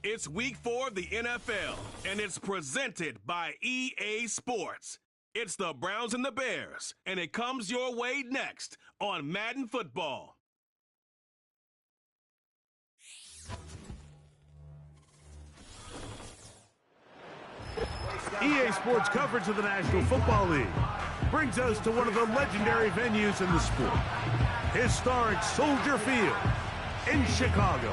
It's week 4 of the NFL, and it's presented by EA Sports. It's the Browns and the Bears, and it comes your way next on Madden Football. EA Sports coverage of the National Football League brings us to one of the legendary venues in the sport, historic Soldier Field in Chicago.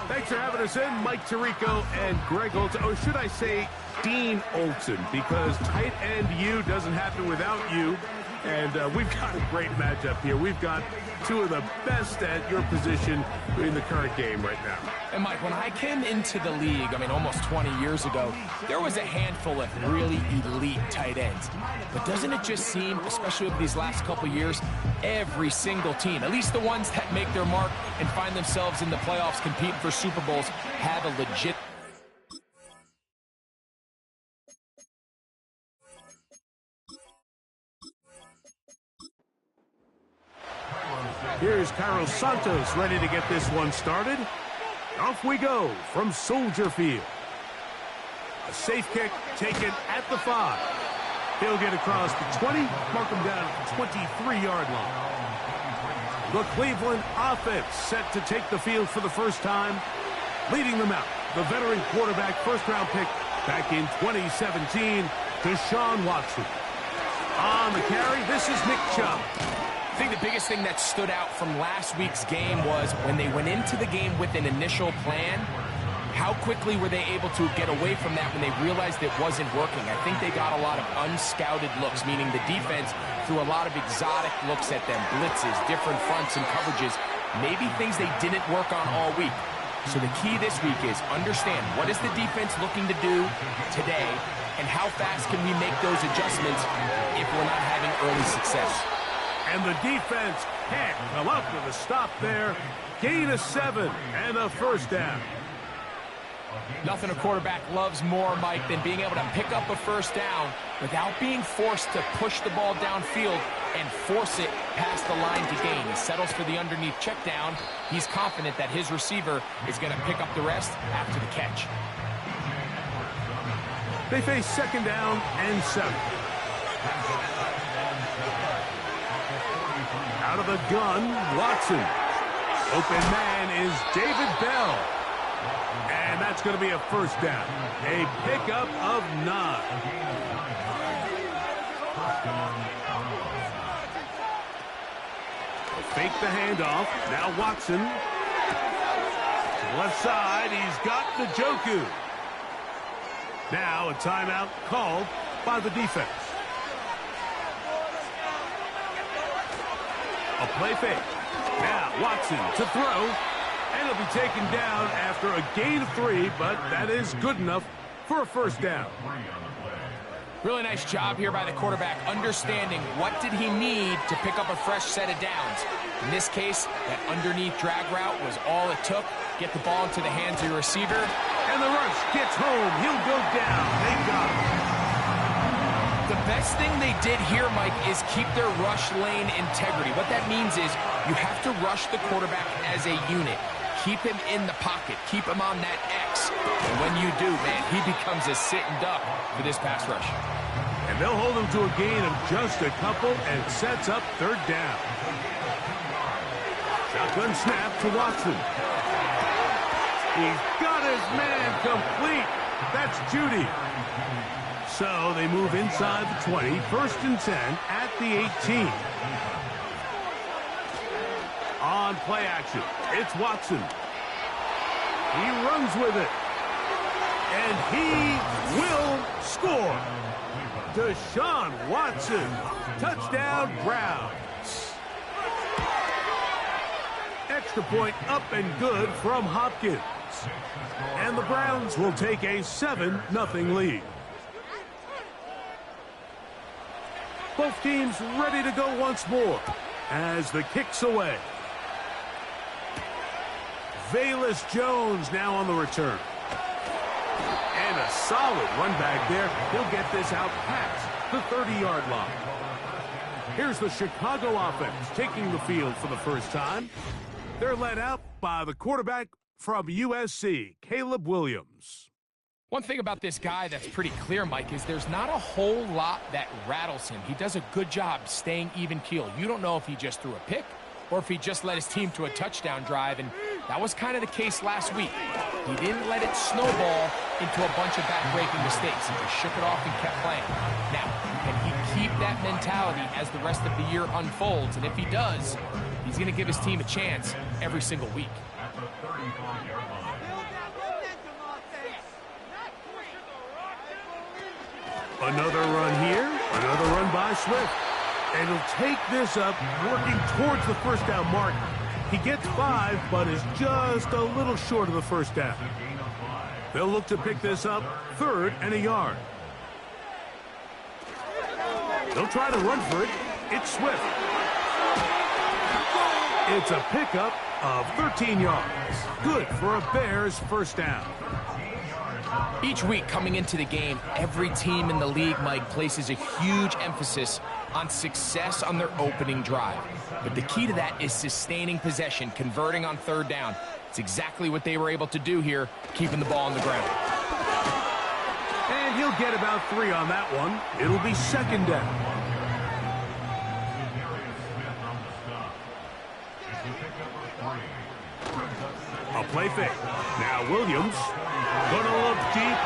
Thanks for having us in, Mike Tirico and Greg Olsen, or should I say Dean Olsen, because tight end you doesn't happen without you. And we've got a great matchup here. We've got two of the best at your position in the current game right now. And Mike, when I came into the league, almost 20 years ago, there was a handful of really elite tight ends. But doesn't it just seem, especially over these last couple years, every single team, at least the ones that make their mark and find themselves in the playoffs competing for Super Bowls, have a legit... Here's Carlos Santos ready to get this one started. Off we go from Soldier Field. A safe kick taken at the 5. He'll get across the 20, mark him down at the 23-yard line. The Cleveland offense set to take the field for the first time. Leading them out, the veteran quarterback first-round pick back in 2017, Deshaun Watson. On the carry, this is Nick Chubb. I think the biggest thing that stood out from last week's game was when they went into the game with an initial plan, how quickly were they able to get away from that when they realized it wasn't working. I think they got a lot of unscouted looks, meaning the defense threw a lot of exotic looks at them, blitzes, different fronts and coverages, maybe things they didn't work on all week. So the key this week is understand what is the defense looking to do today and how fast can we make those adjustments if we're not having early success. And the defense can't come up with a stop there. Gain of 7 and a first down. Nothing a quarterback loves more, Mike, than being able to pick up a first down without being forced to push the ball downfield and force it past the line to gain. He settles for the underneath check down. He's confident that his receiver is going to pick up the rest after the catch. They face second down and 7. Out of the gun, Watson. Open man is David Bell. And that's going to be a first down. A pickup of 9. Fake the handoff. Now Watson. To the left side, he's got Njoku. Now a timeout called by the defense. A play fake. Now Watson to throw. And he'll be taken down after a gain of 3, but that is good enough for a first down. Really nice job here by the quarterback, understanding what did he need to pick up a fresh set of downs. In this case, that underneath drag route was all it took. Get the ball into the hands of your receiver. And the rush gets home. He'll go down. They got him. The best thing they did here, Mike, is keep their rush lane integrity. What that means is you have to rush the quarterback as a unit. Keep him in the pocket. Keep him on that X. And when you do, man, he becomes a sitting duck for this pass rush. And they'll hold him to a gain of just a couple and sets up third down. Shotgun snap to Watson. He's got his man complete. That's Judy. So they move inside the 20, first and 10 at the 18. On play action, it's Watson. He runs with it. And he will score. Deshaun Watson. Touchdown, Browns. Extra point up and good from Hopkins. And the Browns will take a 7-0 lead. Both teams ready to go once more as the kick's away. Velus Jones now on the return. And a solid run back there. He'll get this out past the 30-yard line. Here's the Chicago offense taking the field for the first time. They're led out by the quarterback, From USC, Caleb Williams. One thing about this guy that's pretty clear, Mike, is there's not a whole lot that rattles him. He does a good job staying even keel. You don't know if he just threw a pick or if he just led his team to a touchdown drive, and that was kind of the case last week. He didn't let it snowball into a bunch of back-breaking mistakes. He just shook it off and kept playing. Now, can he keep that mentality as the rest of the year unfolds? And if he does, he's going to give his team a chance every single week. Another run here, another run by Swift. And he'll take this up, working towards the first down mark. He gets 5, but is just a little short of the first down. They'll look to pick this up, 3rd and a yard. They'll try to run for it. It's Swift. It's a pickup of 13 yards. Good for a Bears first down. Each week coming into the game, every team in the league, Mike, places a huge emphasis on success on their opening drive. But the key to that is sustaining possession, converting on 3rd down. It's exactly what they were able to do here, keeping the ball on the ground. And he'll get about 3 on that one. It'll be 2nd down. A play fake. Now Williams gonna look deep,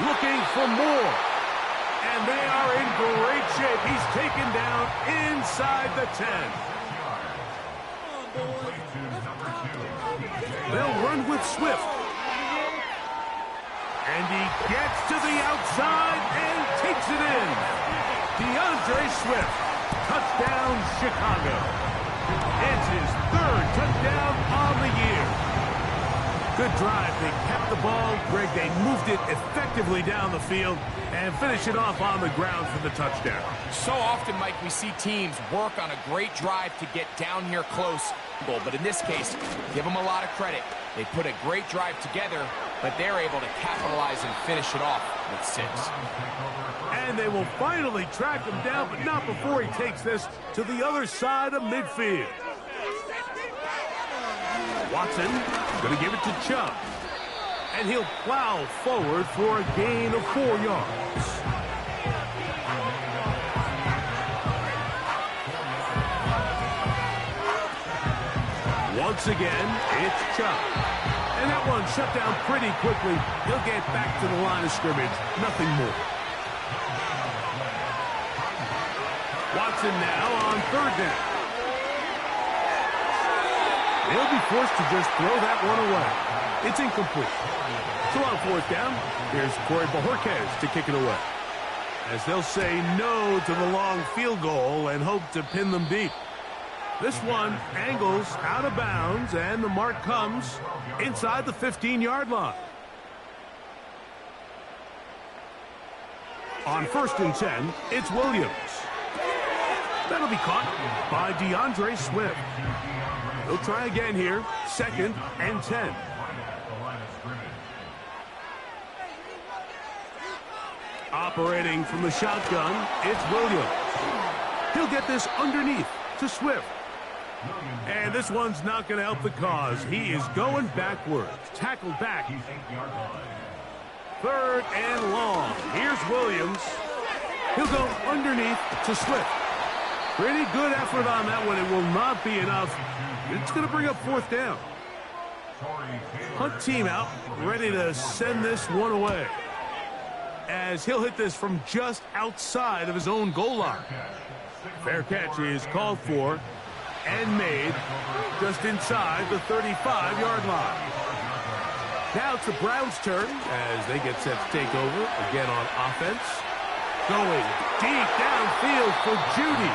looking for more. And they are in great shape. He's taken down inside the 10. They'll run with Swift. And he gets to the outside and takes it in. DeAndre Swift. Touchdown, Chicago. It's his 3rd touchdown on the year. Good drive. They kept the ball. Greg, they moved it effectively down the field and finish it off on the ground for the touchdown. So often, Mike, we see teams work on a great drive to get down here close. But in this case, give them a lot of credit. They put a great drive together, but they're able to capitalize and finish it off with 6. And they will finally track him down, but not before he takes this to the other side of midfield. Watson going to give it to Chubb. And he'll plow forward for a gain of 4 yards. Once again, it's Chubb. And that one shut down pretty quickly. He'll get back to the line of scrimmage. Nothing more. Watson now on 3rd down. They'll be forced to just throw that one away. It's incomplete. So on 4th down, here's Corey Bojorquez to kick it away. As they'll say no to the long field goal and hope to pin them deep. This one angles out of bounds, and the mark comes inside the 15-yard line. On 1st and 10, it's Williams. That'll be caught by DeAndre Swift. They'll try again here, 2nd and 10. Operating from the shotgun, it's Williams. He'll get this underneath to Swift. And this one's not going to help the cause. He is going backwards. Tackled back. 3rd and long. Here's Williams. He'll go underneath to Swift. Pretty good effort on that one. It will not be enough. It's going to bring up 4th down. Hunt team out, ready to send this one away. As he'll hit this from just outside of his own goal line. Fair catch is called for and made just inside the 35-yard line. Now it's the Browns' turn as they get set to take over again on offense. Going deep downfield for Judy.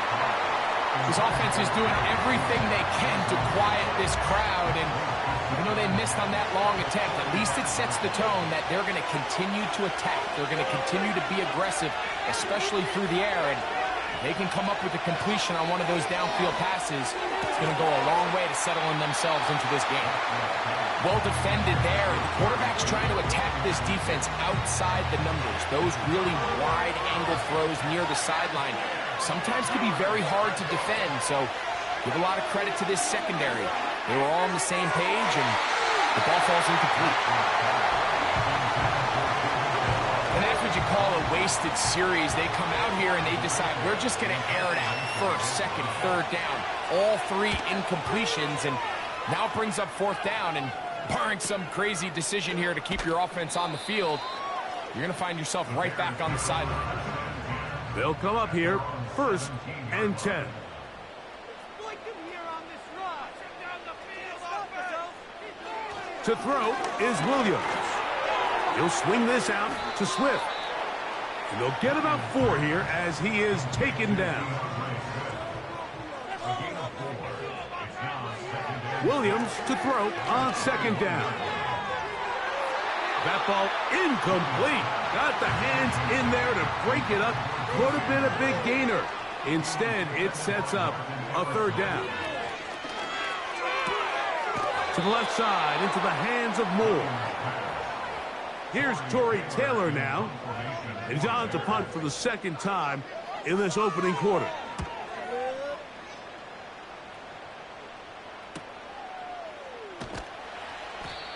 This offense is doing everything they can to quiet this crowd, and even though they missed on that long attempt, at least it sets the tone that they're going to continue to attack. They're going to continue to be aggressive, especially through the air, and if they can come up with a completion on one of those downfield passes, it's going to go a long way to settling themselves into this game. Well defended there, and the quarterback's trying to attack this defense outside the numbers. Those really wide angle throws near the sideline sometimes can be very hard to defend, so give a lot of credit to this secondary. They were all on the same page, and The ball falls incomplete. And that's what you call a wasted series. They come out here and they decide, we're just going to air it out. First, second, third down. All three incompletions, and now it brings up fourth down, and barring some crazy decision here to keep your offense on the field, you're going to find yourself right back on the sideline. They'll come up here, 1st and 10. To throw is Williams. He'll swing this out to Swift. And they'll get about 4 here as he is taken down. Williams to throw on 2nd down. That ball incomplete. Got the hands in there to break it up. Could have been a big gainer. Instead, it sets up a 3rd down. To the left side, into the hands of Moore. Here's Tory Taylor now. And he's on to punt for the 2nd time in this opening quarter.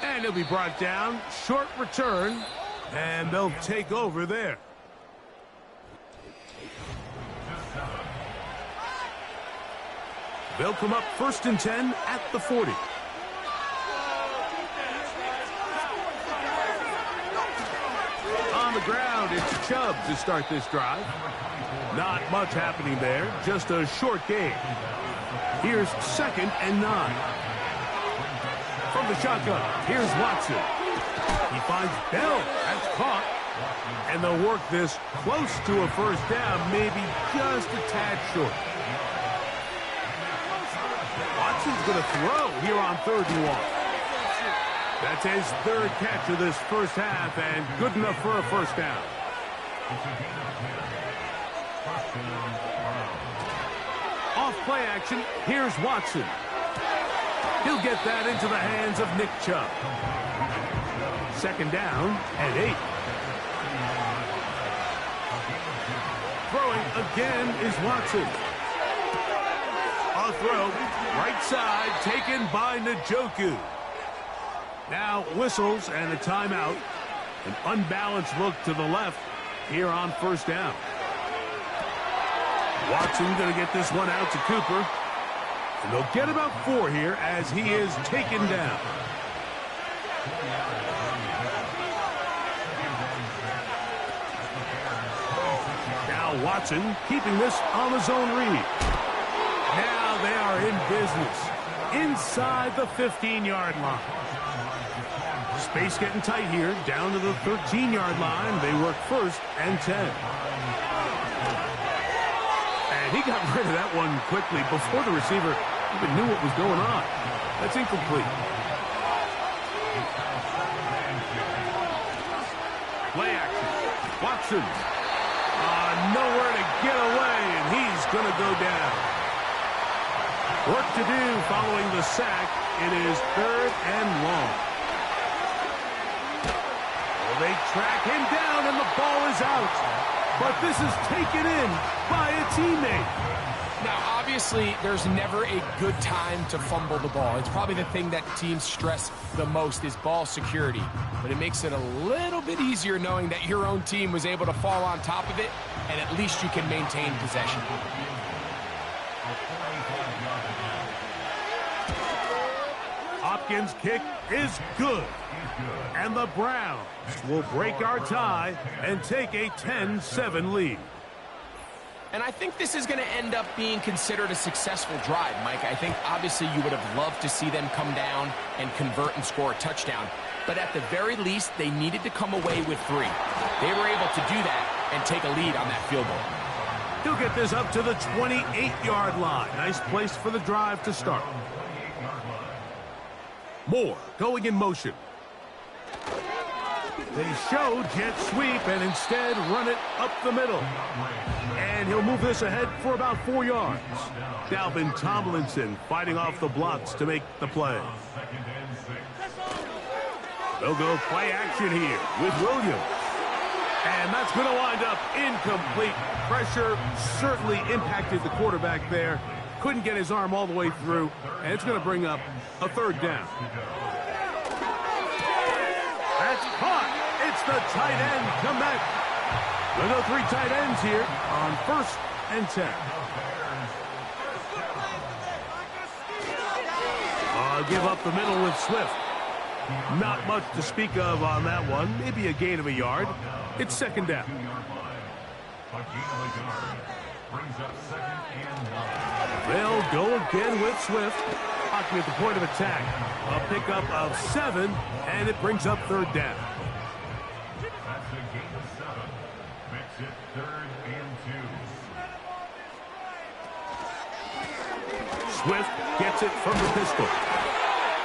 And he'll be brought down. Short return. And they'll take over there. They'll come up 1st and 10 at the 40. On the ground, it's Chubb to start this drive. Not much happening there, just a short gain. Here's 2nd and 9. From the shotgun, here's Watson. He finds Bell. That's caught. And they'll work this close to a 1st down, maybe just a tad short. Watson's going to throw here on 3rd and 1. That's his 3rd catch of this 1st half, and good enough for a 1st down. Off play action, here's Watson. He'll get that into the hands of Nick Chubb. 2nd down and 8. Throwing again is Watson. A throw, right side, taken by Njoku. Now whistles and a timeout. An unbalanced look to the left here on 1st down. Watson going to get this one out to Cooper. And they'll get about 4 here as he is taken down. Now Watson keeping this on the zone read. Now they are in business inside the 15-yard line. Space getting tight here, down to the 13-yard line. They work 1st and 10. And he got rid of that one quickly before the receiver even knew what was going on. That's incomplete. Play action. Watson. Nowhere to get away, and he's going to go down. Work to do following the sack. It is 3rd and long. They track him down, and the ball is out. But this is taken in by a teammate. Now, obviously, there's never a good time to fumble the ball. It's probably the thing that teams stress the most is ball security. But it makes it a little bit easier knowing that your own team was able to fall on top of it, and at least you can maintain possession. Hopkins' kick is good. And the Browns will break our tie and take a 10-7 lead. And I think this is going to end up being considered a successful drive, Mike. I think obviously you would have loved to see them come down and convert and score a touchdown. But at the very least, they needed to come away with 3. They were able to do that and take a lead on that field goal. He'll get this up to the 28-yard line. Nice place for the drive to start. Moore going in motion. They show jet sweep and instead run it up the middle. And he'll move this ahead for about 4 yards. Dalvin Tomlinson fighting off the blocks to make the play. They'll go play action here with Williams. And that's going to wind up incomplete. Pressure certainly impacted the quarterback there. Couldn't get his arm all the way through. And it's going to bring up a 3rd down. That's caught. It's the tight end, Kmet. We'll go 3 tight ends here on 1st and 10. Give up the middle with Swift. Not much to speak of on that one. Maybe a gain of a yard. It's 2nd down. They'll go again with Swift. Hockey at the point of attack. A pickup of 7, and it brings up 3rd down. That's a gain of 7. Makes it 3rd and 2. Swift gets it from the pistol.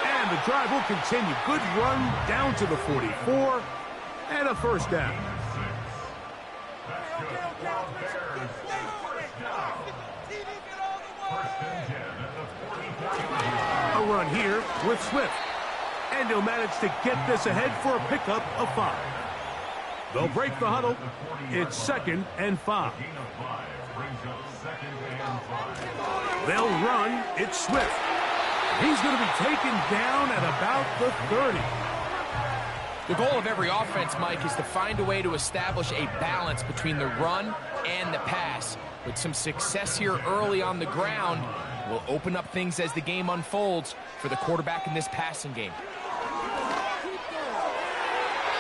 And the drive will continue. Good run down to the 44. And a 1st down. A run here with Swift. And he'll manage to get this ahead for a pickup of 5. They'll break the huddle. It's 2nd and 5. They'll run. It's Swift. He's going to be taken down at about the 30. The goal of every offense, Mike, is to find a way to establish a balance between the run and the pass. With some success here early on the ground, will open up things as the game unfolds for the quarterback in this passing game.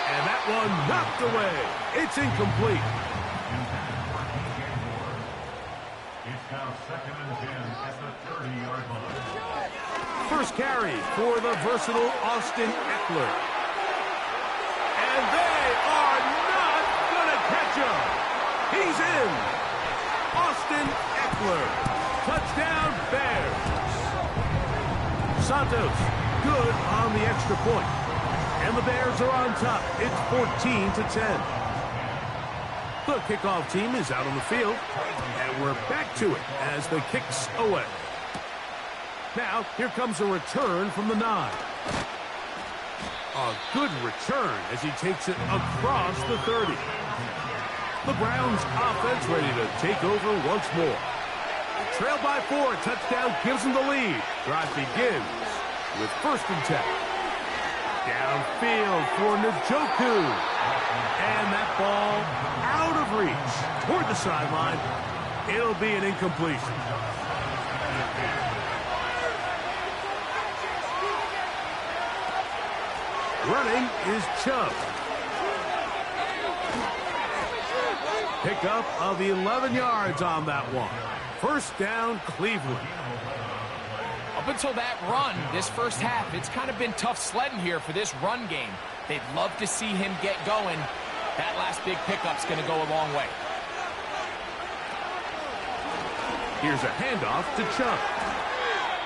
And that one knocked away. It's incomplete. It's now 2nd and 10 at the 30-yard line. First carry for the versatile Austin Ekeler. And they are not going to catch him. He's in. Austin Ekeler. Touchdown, Bears. Santos, good on the extra point. And the Bears are on top. It's 14-10. The kickoff team is out on the field. And we're back to it as the kick's away. Now, here comes a return from the 9. A good return as he takes it across the 30. The Browns offense ready to take over once more. Trail by 4. Touchdown gives them the lead. Drive begins with 1st and 10. Downfield for Njoku. And that ball out of reach toward the sideline. It'll be an incompletion. Running is Chubb. Pickup of 11 yards on that one. 1st down, Cleveland. Up until that run, this first half, it's kind of been tough sledding here for this run game. They'd love to see him get going. That last big pickup's going to go a long way. Here's a handoff to Chubb.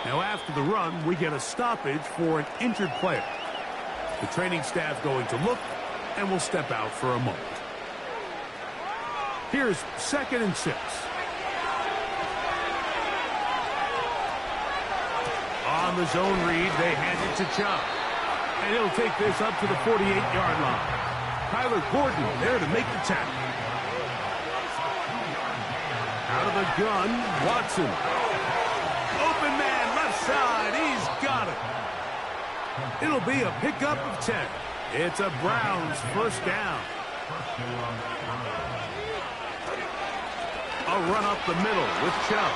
Now after the run, we get a stoppage for an injured player. The training staff going to look, and will step out for a moment. Here's 2nd and 6. On the zone read, they hand it to Chubb. And he'll take this up to the 48-yard line. Kyler Gordon there to make the tackle. Out of the gun, Watson. Open man, left side, he's got it. It'll be a pickup of 10. It's a Browns 1st down. A run up the middle with Chubb.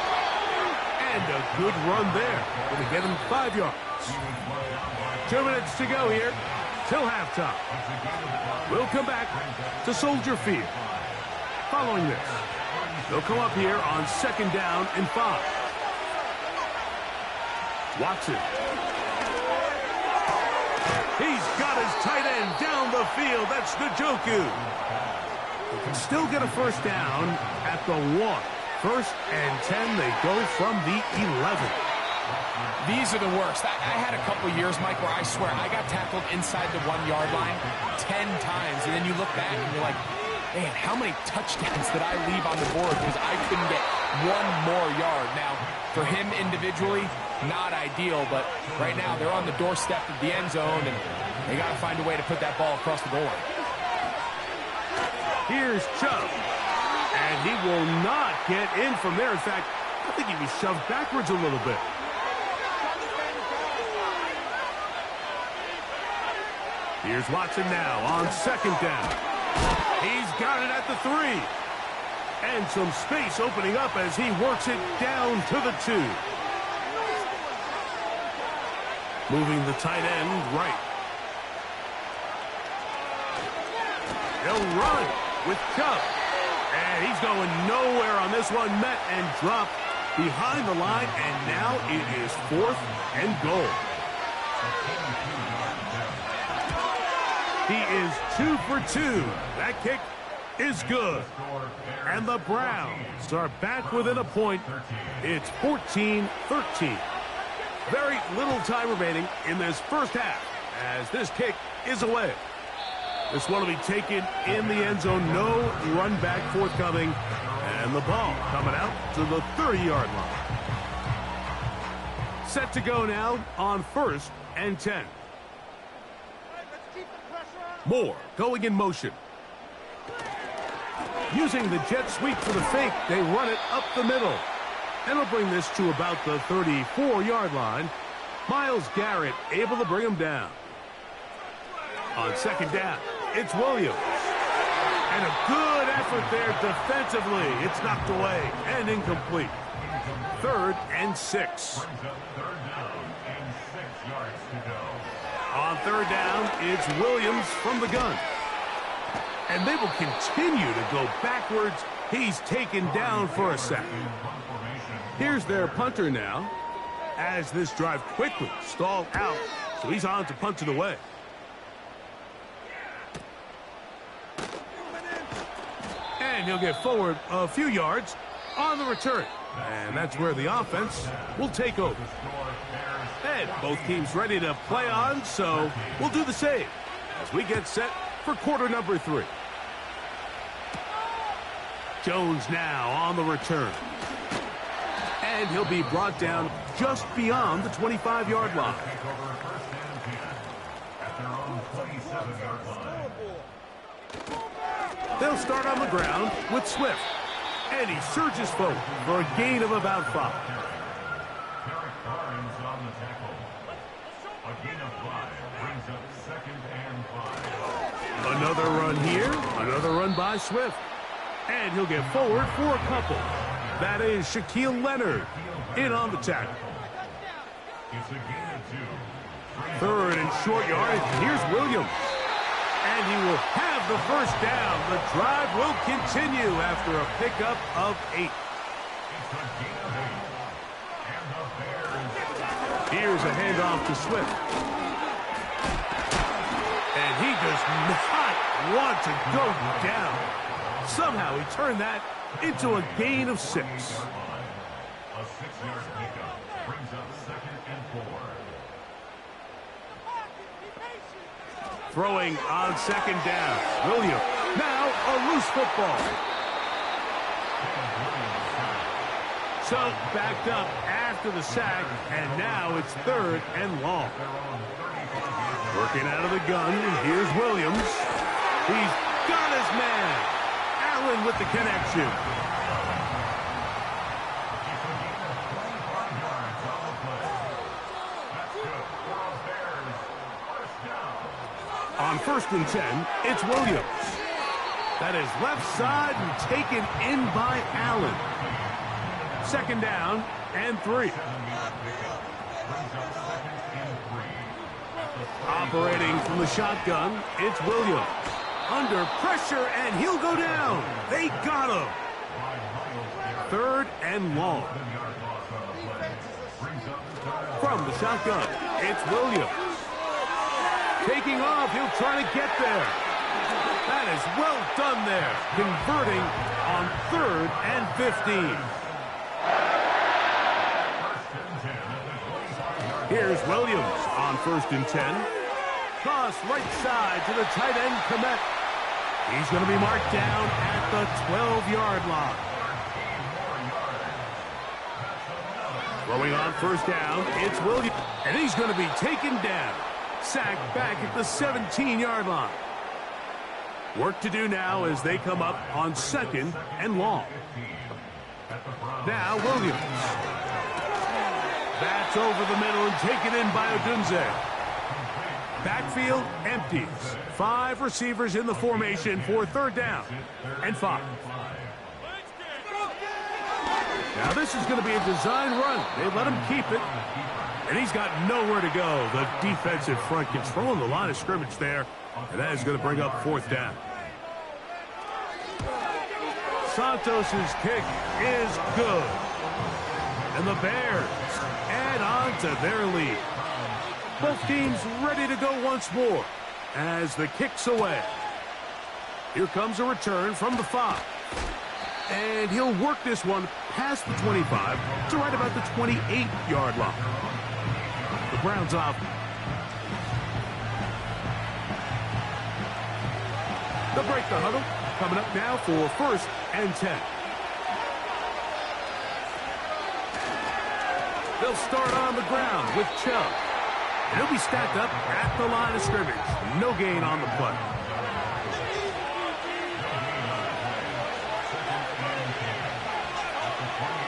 And a good run there. Going to get him 5 yards. 2 minutes to go here till halftime. We'll come back to Soldier Field. Following this, they'll come up here on 2nd down and 5. Watson. He's got his tight end down the field. That's Njoku. They can still get a 1st down at the 1. 1st and 10. They go from the 11. These are the worst. I had a couple years, Mike, where I swear I got tackled inside the 1-yard line 10 times. And then you look back and you're like, man, how many touchdowns did I leave on the board because I couldn't get 1 more yard? Now, for him individually, not ideal, but right now they're on the doorstep of the end zone, and they got to find a way to put that ball across the goal line. Here's Chubb, and he will not get in from there. In fact, I think he was shoved backwards a little bit. Here's Watson now on second down. He's got it at the 3. And some space opening up as he works it down to the 2. Moving the tight end right. He'll run with Chubb. And he's going nowhere on this one. Met and dropped behind the line. And now it is 4th and goal. He is 2 for 2. That kick is good. And the Browns are back within a point. It's 14-13. Very little time remaining in this first half as this kick is away. This one will be taken in the end zone. No run back forthcoming. And the ball coming out to the 30-yard line. Set to go now on 1st and 10. Moore going in motion. Using the jet sweep for the fake, they run it up the middle. And will bring this to about the 34-yard line. Myles Garrett able to bring him down. On second down, it's Williams. And a good effort there defensively. It's knocked away and incomplete. 3rd and 6. On 3rd down, it's Williams from the gun. And they will continue to go backwards. He's taken down for a sack. Here's their punter now, as this drive quickly stalled out. So he's on to punt it away. And he'll get forward a few yards on the return. And that's where the offense will take over. And both teams ready to play on, so we'll do the same as we get set for quarter number 3. Jones now on the return. And he'll be brought down just beyond the 25-yard line. They'll start on the ground with Swift. And he surges forward for a gain of about 5. Another run here, another run by Swift. And he'll get forward for a couple. That is Shaquille Leonard in on the tackle. 3rd and short yard. Here's Williams. And he will have the first down. The drive will continue after a pickup of 8. Here's a handoff to Swift. And he does not want to go down. Somehow he turned that into a gain of 6. A 6-yard pickup brings up 2nd and 4. Throwing on second down. Williams. Now a loose football. So backed up after the sack, and now it's 3rd and long. Working out of the gun, here's Williams. He's got his man. Allen with the connection. On 1st and 10, it's Williams. That is left side and taken in by Allen. 2nd down and 3. Operating from the shotgun, it's Williams. Under pressure, and he'll go down. They got him. 3rd and long. From the shotgun, it's Williams. Taking off, he'll try to get there. That is well done there. Converting on 3rd and 15. Here's Williams on 1st and 10. Toss right side to the tight end, Kmet. He's going to be marked down at the 12-yard line. Throwing on 1st down, it's Williams. And he's going to be taken down. Sacked back at the 17-yard line. Work to do now as they come up on 2nd and long. Now Williams. That's over the middle and taken in by Odunze. backfield empties. 5 receivers in the formation for 3rd down and 5. Now this is going to be a design run. They let him keep it. And he's got nowhere to go. The defensive front controlling the line of scrimmage there. And that is going to bring up 4th down. Santos' kick is good. And the Bears add on to their lead. Both teams ready to go once more as the kick's away. Here comes a return from the 5. And he'll work this one past the 25 to right about the 28-yard line. The Browns off. They'll break the huddle. Coming up now for 1st and 10. They'll start on the ground with Chubb. And he'll be stacked up at the line of scrimmage. No gain on the play.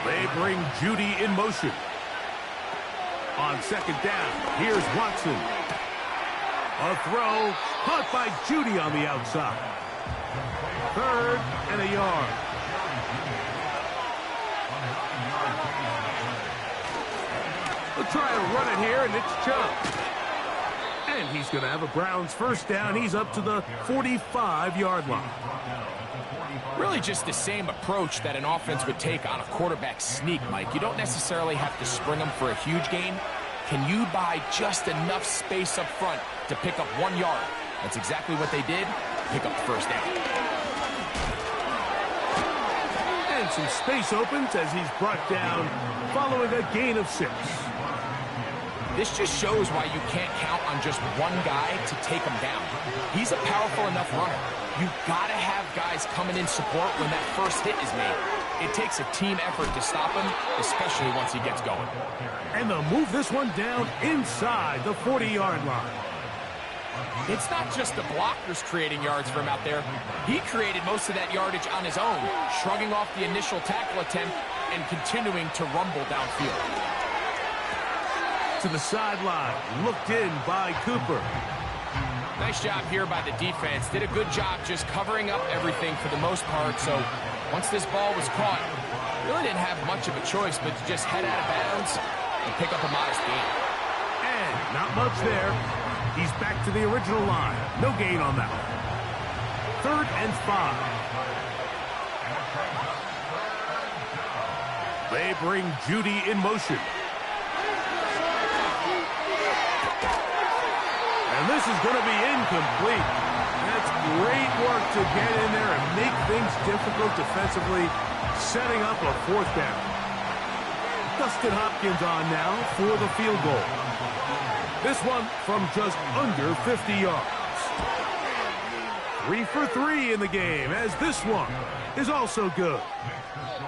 They bring Judy in motion. On 2nd down, here's Watson. A throw, caught by Judy on the outside. 3rd and a yard. They'll try to run it here, and it's Chubb. And he's going to have a Browns 1st down. He's up to the 45-yard line. Really just the same approach that an offense would take on a quarterback sneak, Mike. You don't necessarily have to spring them for a huge gain. Can you buy just enough space up front to pick up 1 yard? That's exactly what they did. Pick up the 1st down. And some space opens as he's brought down following a gain of 6. This just shows why you can't count on just one guy to take him down. He's a powerful enough runner. You've got to have guys coming in support when that first hit is made. It takes a team effort to stop him, especially once he gets going. And they'll move this one down inside the 40-yard line. It's not just the blockers creating yards for him out there. He created most of that yardage on his own, shrugging off the initial tackle attempt and continuing to rumble downfield. To the sideline, looked in by Cooper. Nice job here by the defense. Did a good job just covering up everything for the most part. So once this ball was caught, really didn't have much of a choice but to just head out of bounds and pick up a modest gain. And not much there. He's back to the original line. No gain on that one. 3rd and 5. They bring Judy in motion. And this is going to be incomplete. That's great work to get in there and make things difficult defensively, setting up a 4th down. Dustin Hopkins on now for the field goal. This one from just under 50 yards. 3 for 3 in the game, as this one is also good.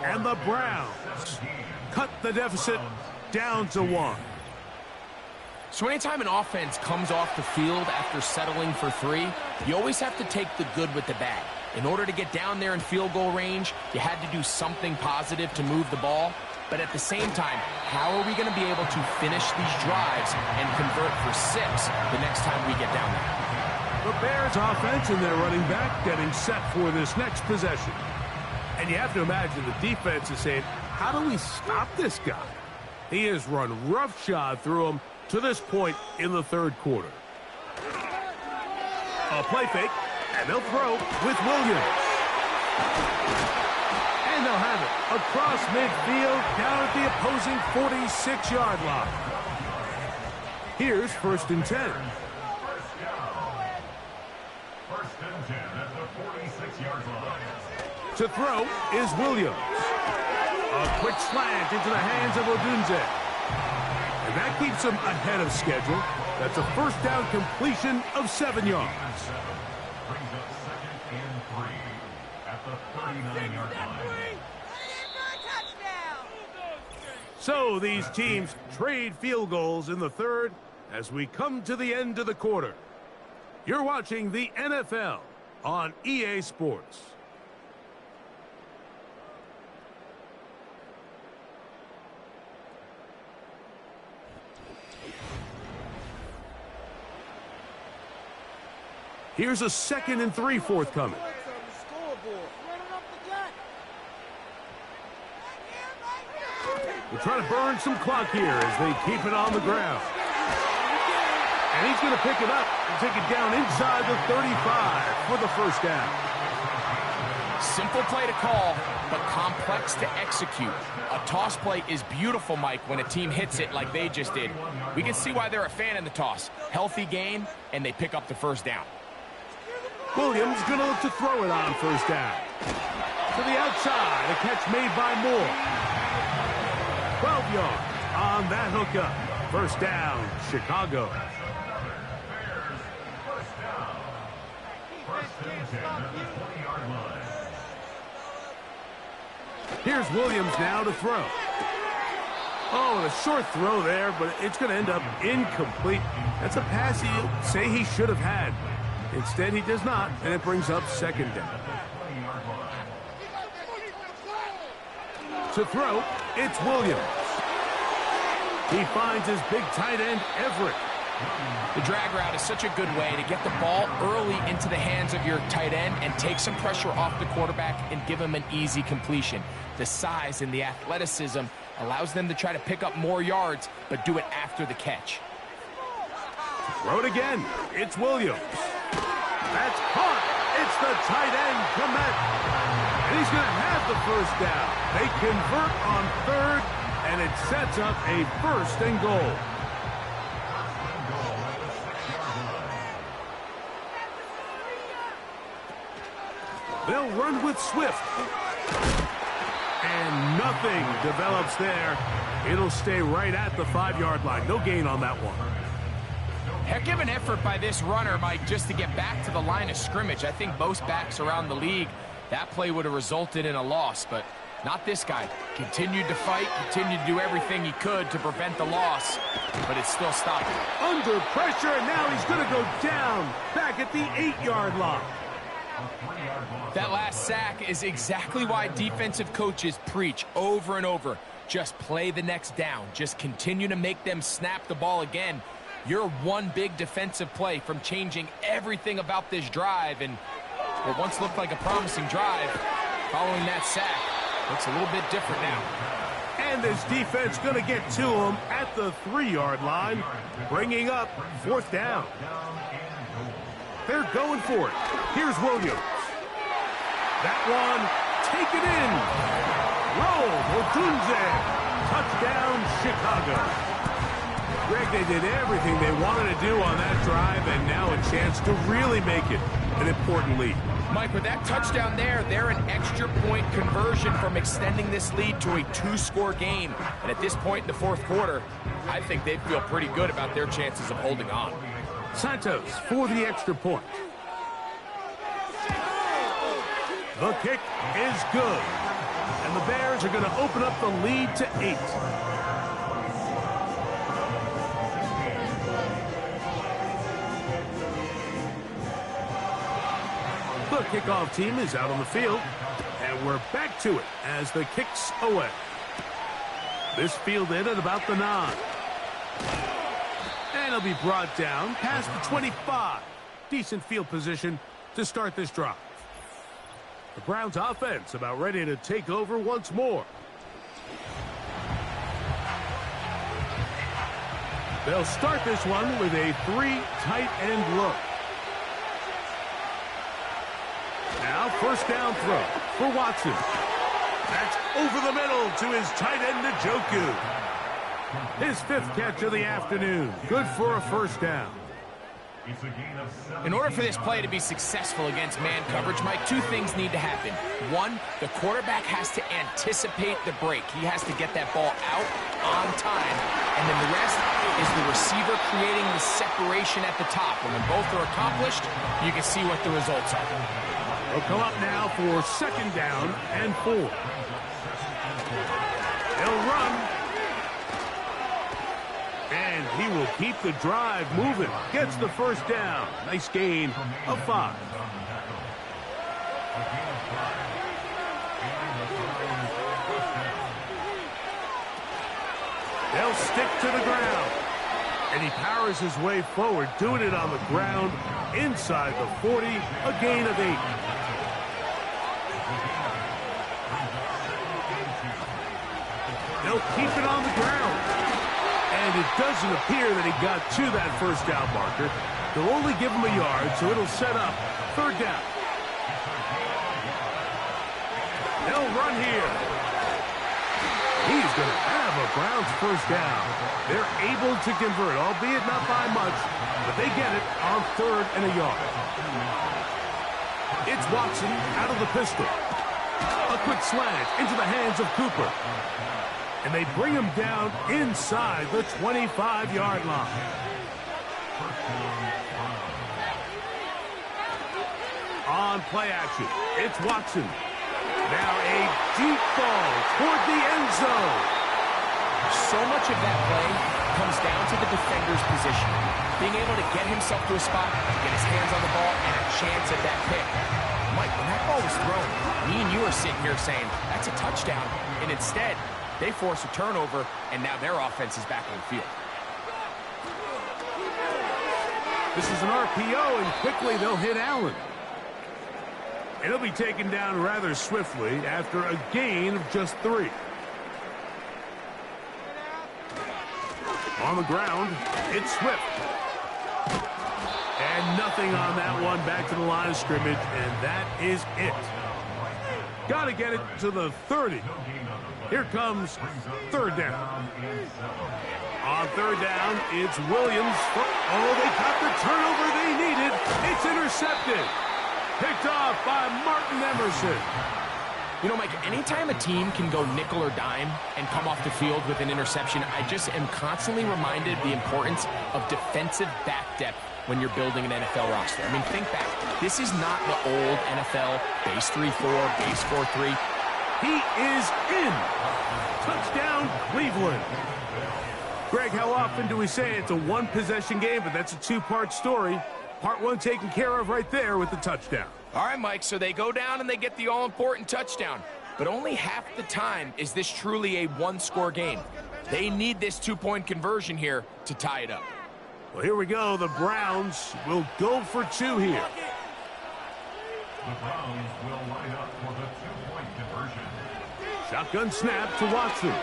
And the Browns cut the deficit down to 1. So anytime an offense comes off the field after settling for 3, you always have to take the good with the bad. In order to get down there in field goal range, you had to do something positive to move the ball. But at the same time, how are we going to be able to finish these drives and convert for 6 the next time we get down there? The Bears offense and their running back getting set for this next possession. And you have to imagine the defense is saying, how do we stop this guy? He has run roughshod through him to this point in the 3rd quarter. A play fake, and they'll throw with Williams. And they'll have it across midfield down at the opposing 46-yard line. Here's 1st and 10. 1st and 10 at the 46-yard line. To throw is Williams. A quick slant into the hands of Odunze. And that keeps him ahead of schedule. That's a 1st down completion of 7 yards. Brings up 2nd and 3 at the 39-yard line. So these teams trade field goals in the 3rd as we come to the end of the quarter. You're watching the NFL on EA Sports. Here's a 2nd and 3 forthcoming. We're trying to burn some clock here as they keep it on the ground. And he's going to pick it up and take it down inside the 35 for the first down. Simple play to call, but complex to execute. A toss play is beautiful, Mike, when a team hits it like they just did. We can see why they're a fan in the toss. Healthy gain, and they pick up the first down. Williams going to look to throw it on first down. To the outside, a catch made by Moore. 12 yards on that hookup. First down, Chicago. Here's Williams now to throw. Oh, a short throw there, but it's going to end up incomplete. That's a pass he'll say he should have had. Instead, he does not, and it brings up second down. To throw, it's Williams. He finds his big tight end, Everett. The drag route is such a good way to get the ball early into the hands of your tight end and take some pressure off the quarterback and give him an easy completion. The size and the athleticism allows them to try to pick up more yards, but do it after the catch. Throw it again. It's Williams. That's caught. It's the tight end, Kmet. And he's going to have the first down. They convert on third, and it sets up a 1st and goal. They'll run with Swift. And nothing develops there. It'll stay right at the 5-yard line. No gain on that one. Heck of an effort by this runner, Mike, just to get back to the line of scrimmage. I think most backs around the league, that play would have resulted in a loss, but not this guy. Continued to fight, continued to do everything he could to prevent the loss, but it's still stopping. Under pressure, and now he's going to go down back at the 8-yard line. That last sack is exactly why defensive coaches preach over and over. Just play the next down. Just continue to make them snap the ball again. You're one big defensive play from changing everything about this drive, and what once looked like a promising drive, following that sack, looks a little bit different now. And this defense going to get to him at the 3-yard line, bringing up 4th down. They're going for it. Here's Williams. That one taken in. Roll, Odunze. Touchdown, Chicago. Greg, they did everything they wanted to do on that drive, and now a chance to really make it an important lead. Mike, with that touchdown there, they're an extra point conversion from extending this lead to a 2-score game. And at this point in the 4th quarter, I think they feel pretty good about their chances of holding on. Santos for the extra point. The kick is good. And the Bears are going to open up the lead to 8. The kickoff team is out on the field, and we're back to it as the kick's away. This fielded at about the 9. And it'll be brought down past the 25. Decent field position to start this drive. The Browns offense about ready to take over once more. They'll start this one with a 3 tight end look. Now first down throw for Watson. That's over the middle to his tight end, Njoku. His 5th catch of the afternoon. Good for a first down. In order for this play to be successful against man coverage, Mike, 2 things need to happen. 1, the quarterback has to anticipate the break. He has to get that ball out on time. And then the rest is the receiver creating the separation at the top. And when both are accomplished, you can see what the results are. They'll come up now for 2nd down and 4. They'll run. And he will keep the drive moving. Gets the first down. Nice gain of 5. They'll stick to the ground. And he powers his way forward, doing it on the ground inside the 40, a gain of 8. They'll keep it on the ground. And it doesn't appear that he got to that first down marker. They'll only give him a yard, so it'll set up 3rd down. They'll run here. He's going to have a Browns first down. They're able to convert, albeit not by much, but they get it on 3rd and a yard. It's Watson out of the pistol. A quick slant into the hands of Cooper. And they bring him down inside the 25-yard line. On play action, it's Watson. Now a deep ball toward the end zone. So much of that play comes down to the defender's position. Being able to get himself to a spot, get his hands on the ball, and a chance at that pick. Mike, when that ball was thrown, me and you are sitting here saying, that's a touchdown. And instead, they force a turnover, and now their offense is back on the field. This is an RPO, and quickly they'll hit Allen. And he'll be taken down rather swiftly after a gain of just 3. On the ground, it's Swift. And nothing on that one, back to the line of scrimmage, and that is it. Got to get it to the 30. Here comes 3rd down. On 3rd down, it's Williams. Oh, they got the turnover they needed. It's intercepted. Picked off by Martin Emerson. You know, Mike, anytime a team can go nickel or dime and come off the field with an interception, I just am constantly reminded the importance of defensive back depth when you're building an NFL roster. I mean, think back. This is not the old NFL base 3-4, base 4-3. He is in. Touchdown, Cleveland. Greg, how often do we say it's a one-possession game, but that's a 2-part story? Part 1 taken care of right there with the touchdown. All right, Mike, so they go down and they get the all-important touchdown. But only half the time is this truly a one-score game. They need this 2-point conversion here to tie it up. Well, here we go. The Browns will go for 2 here. The Browns will line up for the 2-point conversion. Shotgun snap to Watson.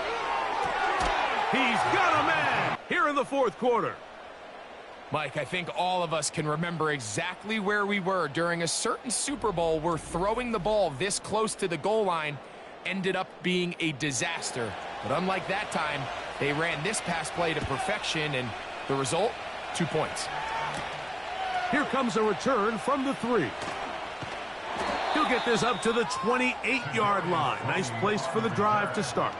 He's got a man here in the 4th quarter. Mike, I think all of us can remember exactly where we were during a certain Super Bowl where throwing the ball this close to the goal line ended up being a disaster. But unlike that time, they ran this pass play to perfection, and the result, 2 points. Here comes a return from the 3. He'll get this up to the 28-yard line. Nice place for the drive to start.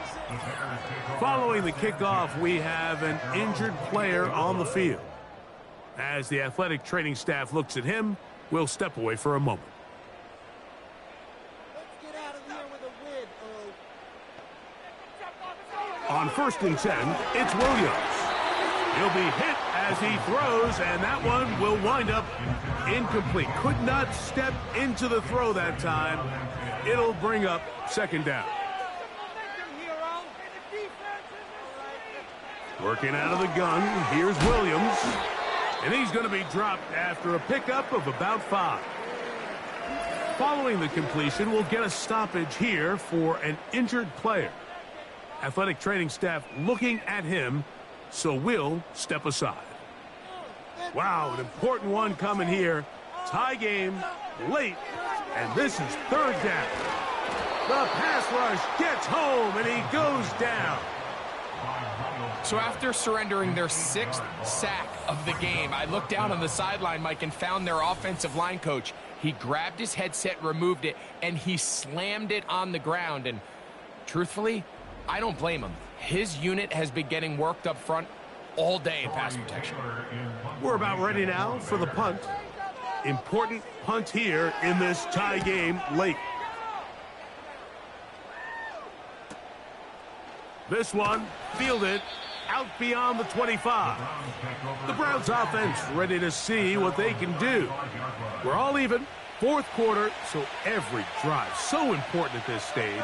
Following the kickoff, we have an injured player on the field. As the athletic training staff looks at him, we'll step away for a moment. Let's get out of here with a win, On 1st and 10, it's Williams. He'll be hit as he throws, and that one will wind up incomplete. Could not step into the throw that time. It'll bring up 2nd down. Working out of the gun, here's Williams. And he's going to be dropped after a pickup of about 5. Following the completion, we'll get a stoppage here for an injured player. Athletic training staff looking at him, so we'll step aside. Wow, an important one coming here. Tie game, late, and this is 3rd down. The pass rush gets home, and he goes down. So after surrendering their 6th sack of the game, I looked down on the sideline, Mike, and found their offensive line coach. He grabbed his headset, removed it, and he slammed it on the ground. And truthfully, I don't blame him. His unit has been getting worked up front all day in pass protection. We're about ready now for the punt. Important punt here in this tie game late. This one fielded out beyond the 25. The Browns offense ready to see what they can do. We're all even, 4th quarter, so every drive so important at this stage.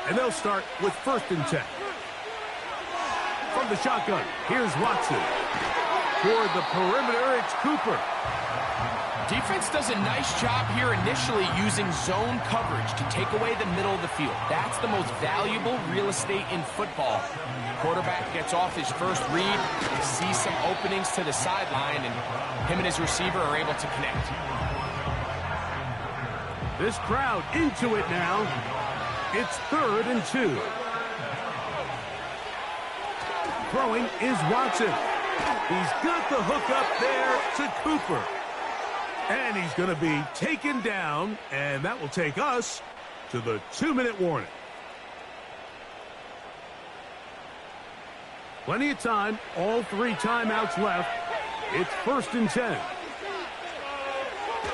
And they'll start with 1st and 10. From the shotgun, here's Watson. toward the perimeter. It's Cooper. Defense does a nice job here initially using zone coverage to take away the middle of the field. That's the most valuable real estate in football. Quarterback gets off his first read, sees some openings to the sideline, and him and his receiver are able to connect. This crowd into it now. It's 3rd and 2. Throwing is Watson. He's got the hook up there to Cooper. And he's going to be taken down, and that will take us to the 2-minute warning. Plenty of time, all 3 timeouts left. It's 1st and 10.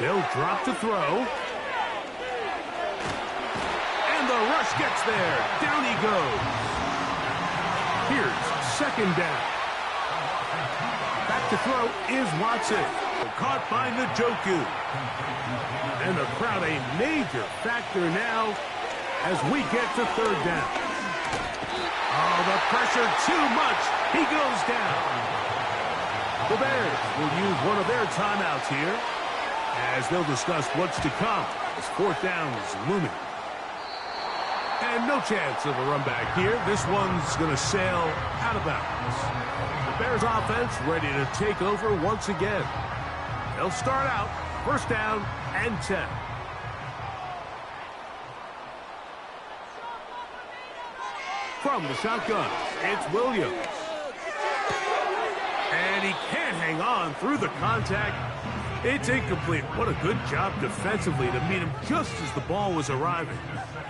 They'll drop to throw. And the rush gets there. Down he goes. Here's 2nd down. Back to throw is Watson. Caught by Njoku. And the crowd a major factor now as we get to 3rd down. Oh, the pressure too much. He goes down. The Bears will use one of their timeouts here as they'll discuss what's to come as 4th down is looming. And no chance of a run back here. This one's going to sail out of bounds. The Bears offense ready to take over once again. They'll start out 1st down and 10. From the shotgun, it's Williams. And he can't hang on through the contact. It's incomplete. What a good job defensively to meet him just as the ball was arriving.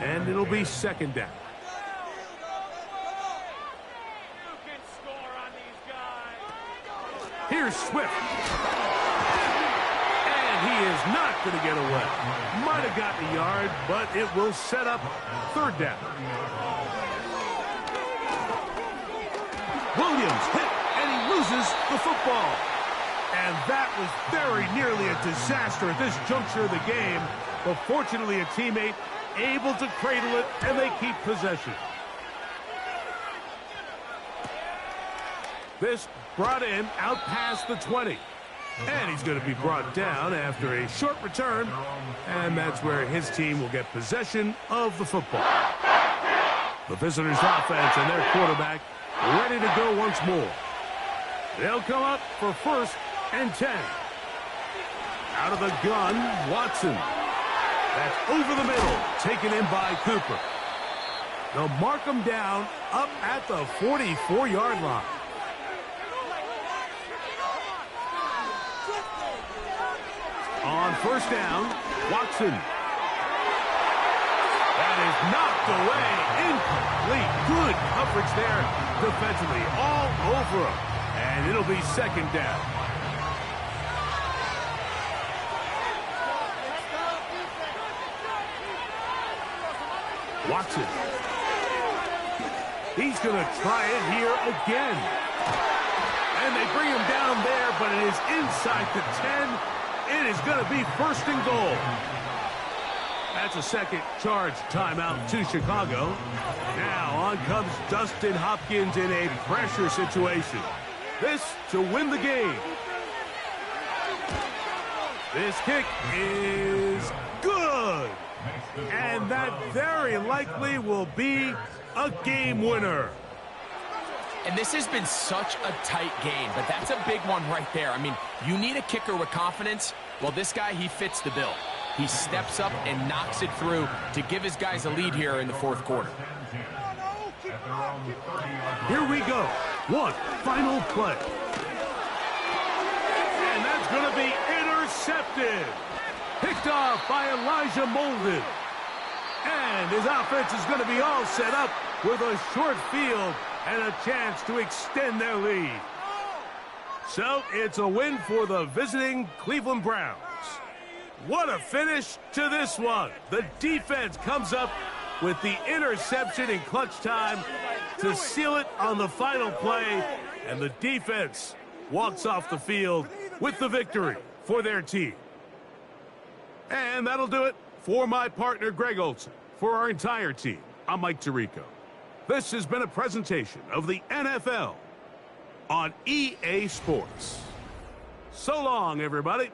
And it'll be 2nd down. Here's Swift. And he is not going to get away. Might have gotten a yard, but it will set up 3rd down. Williams hit, and he loses the football. And that was very nearly a disaster at this juncture of the game. But fortunately, a teammate able to cradle it, and they keep possession. This brought in out past the 20. And he's going to be brought down after a short return. And that's where his team will get possession of the football. The visitors' offense and their quarterback ready to go once more. They'll come up for 1st and 10. Out of the gun, Watson. That's over the middle, taken in by Cooper. They'll mark him down up at the 44-yard line. On 1st down, Watson. That is knocked away. Incomplete. Good coverage there defensively. All over him. And it'll be 2nd down. Watson. He's going to try it here again. And they bring him down there, but it is inside the 10. It is going to be 1st and goal. That's a 2nd charge timeout to Chicago. Now on comes Dustin Hopkins in a pressure situation. This to win the game. This kick is good. And that very likely will be a game winner. And this has been such a tight game, but that's a big one right there. I mean, you need a kicker with confidence. Well, this guy, he fits the bill. He steps up and knocks it through to give his guys a lead here in the 4th quarter. Here we go. One final play. And that's going to be intercepted. Picked off by Elijah Molden. And his offense is going to be all set up with a short field and a chance to extend their lead. So it's a win for the visiting Cleveland Browns. What a finish to this one. The defense comes up with the interception in clutch time to seal it on the final play. And the defense walks off the field with the victory for their team. And that'll do it for my partner, Greg Olson. For our entire team, I'm Mike Tirico. This has been a presentation of the NFL on EA Sports. So long, everybody.